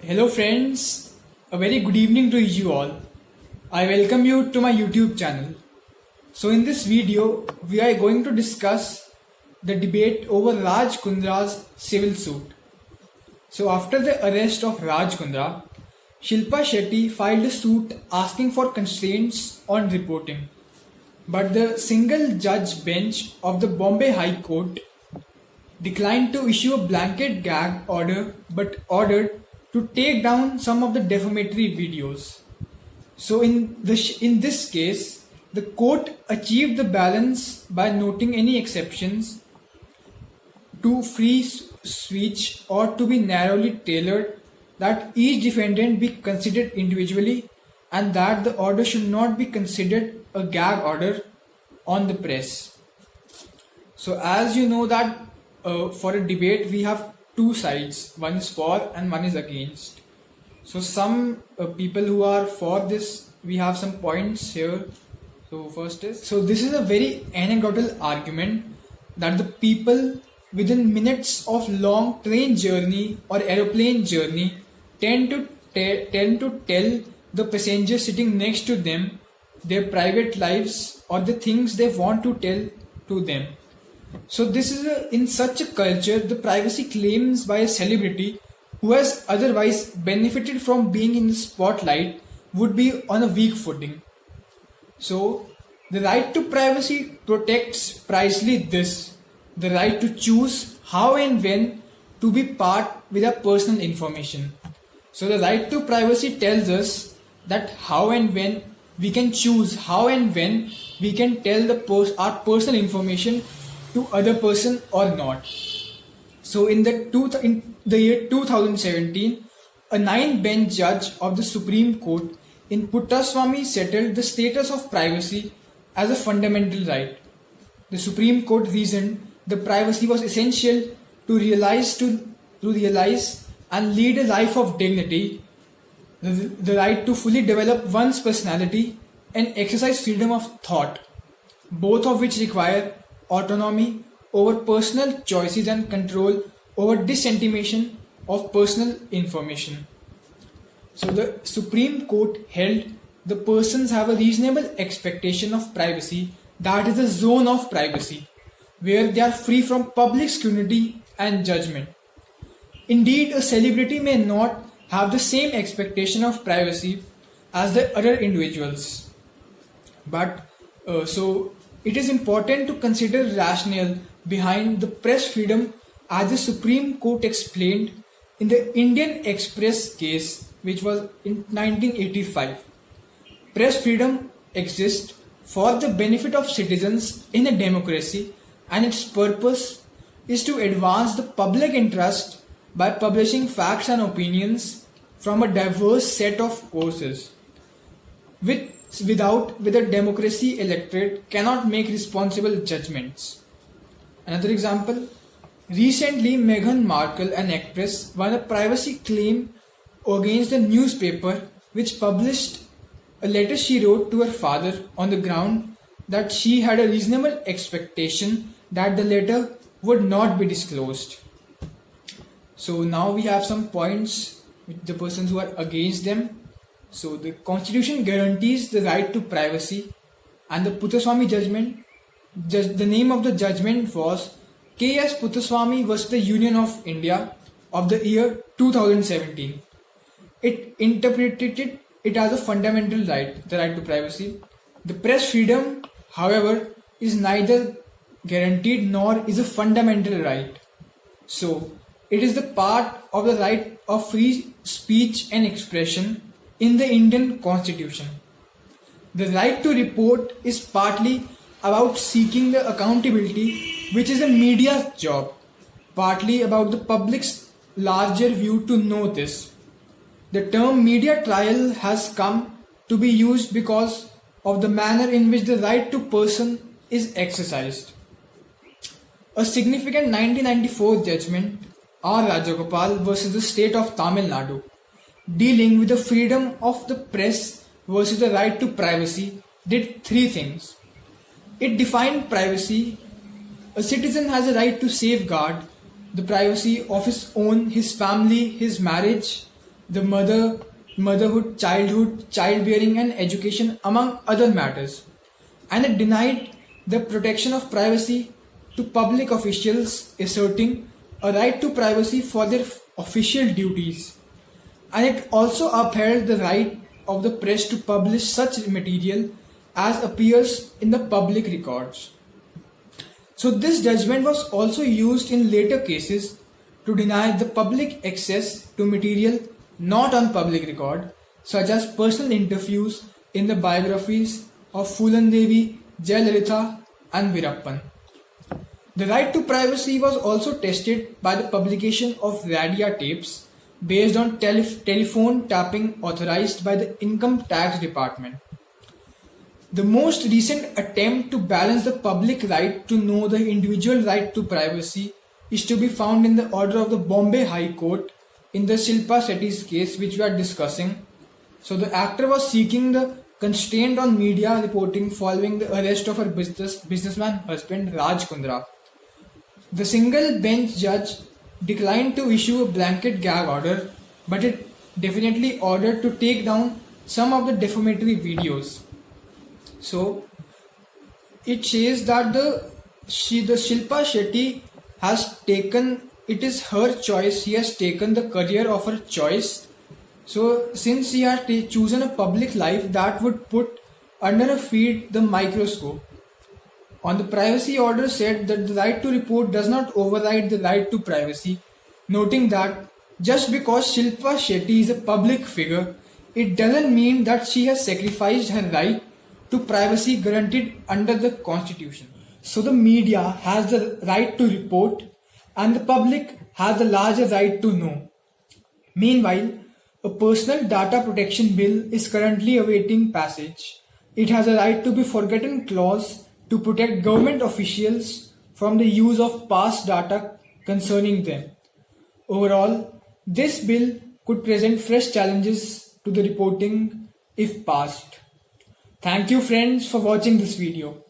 Hello friends, a very good evening to you all. I welcome you to my YouTube channel. So in this video, we are going to discuss the debate over Raj Kundra's civil suit. So after the arrest of Raj Kundra, Shilpa Shetty filed a suit asking for constraints on reporting. But the single judge bench of the Bombay High Court declined to issue a blanket gag order but ordered to take down some of the defamatory videos. So in this case, the court achieved the balance by noting any exceptions to free speech or to be narrowly tailored, that each defendant be considered individually and that the order should not be considered a gag order on the press. So as you know that for a debate we have two sides, one is for and one is against. So some people who are for this, we have some points here. So first is, so this is a very anecdotal argument that the people within minutes of long train journey or aeroplane journey tend to tell the passenger sitting next to them their private lives or the things they want to tell to them. So this is in such a culture, the privacy claims by a celebrity who has otherwise benefited from being in the spotlight would be on a weak footing. So the right to privacy protects precisely this, the right to choose how and when to be part with our personal information. So the right to privacy tells us that how and when we can choose how and when we can tell our personal information to other person or not. So in the year 2017, a 9-bench judge of the Supreme Court in Puttaswamy settled the status of privacy as a fundamental right. The Supreme Court reasoned the privacy was essential to realize and lead a life of dignity, the right to fully develop one's personality and exercise freedom of thought, both of which require autonomy over personal choices and control over dissemination of personal information. So the Supreme Court held the persons have a reasonable expectation of privacy, that is the zone of privacy, where they are free from public scrutiny and judgment. Indeed, a celebrity may not have the same expectation of privacy as the other individuals. But so it is important to consider rationale behind the press freedom, as the Supreme Court explained in the Indian Express case, which was in 1985. Press freedom exists for the benefit of citizens in a democracy, and its purpose is to advance the public interest by publishing facts and opinions from a diverse set of sources. With a democracy, electorate cannot make responsible judgments. Another example, recently Meghan Markle, an actress, won a privacy claim against a newspaper which published a letter she wrote to her father on the ground that she had a reasonable expectation that the letter would not be disclosed. So now we have some points with the persons who are against them. So the Constitution guarantees the right to privacy, and the Puttaswamy judgment, the name of the judgment was K.S. Puttaswamy vs. the Union of India of the year 2017. It interpreted it as a fundamental right, the right to privacy. The press freedom, however, is neither guaranteed nor is a fundamental right. So it is the part of the right of free speech and expression in the Indian Constitution. The right to report is partly about seeking the accountability, which is a media's job, partly about the public's larger view to know this. The term media trial has come to be used because of the manner in which the right to person is exercised. A significant 1994 judgment, R. Rajagopal versus the state of Tamil Nadu, dealing with the freedom of the press versus the right to privacy, did three things. It defined privacy. A citizen has a right to safeguard the privacy of his own, his family, his marriage, the motherhood, childhood, childbearing, and education, among other matters. And it denied the protection of privacy to public officials asserting a right to privacy for their official duties. And it also upheld the right of the press to publish such material as appears in the public records. So this judgment was also used in later cases to deny the public access to material not on public record, such as personal interviews in the biographies of Phulan Devi, Jayalalitha and Virappan. The right to privacy was also tested by the publication of Radia tapes based on telephone tapping authorized by the Income Tax Department. The most recent attempt to balance the public right to know the individual right to privacy is to be found in the order of the Bombay High Court in the Shilpa Shetty's case, which we are discussing. So the actor was seeking the constraint on media reporting following the arrest of her businessman husband Raj Kundra. The single bench judge declined to issue a blanket gag order, but it definitely ordered to take down some of the defamatory videos. So it says that the Shilpa Shetty has taken, it is her choice, she has taken the career of her choice. So since she has chosen a public life, that would put under her feet the microscope. On the privacy order said that the right to report does not override the right to privacy, noting that just because Shilpa Shetty is a public figure, it doesn't mean that she has sacrificed her right to privacy guaranteed under the constitution. So the media has the right to report and the public has the larger right to know. Meanwhile, a personal data protection bill is currently awaiting passage. It has a right to be forgotten clause to protect government officials from the use of past data concerning them. Overall, this bill could present fresh challenges to the reporting if passed. Thank you friends for watching this video.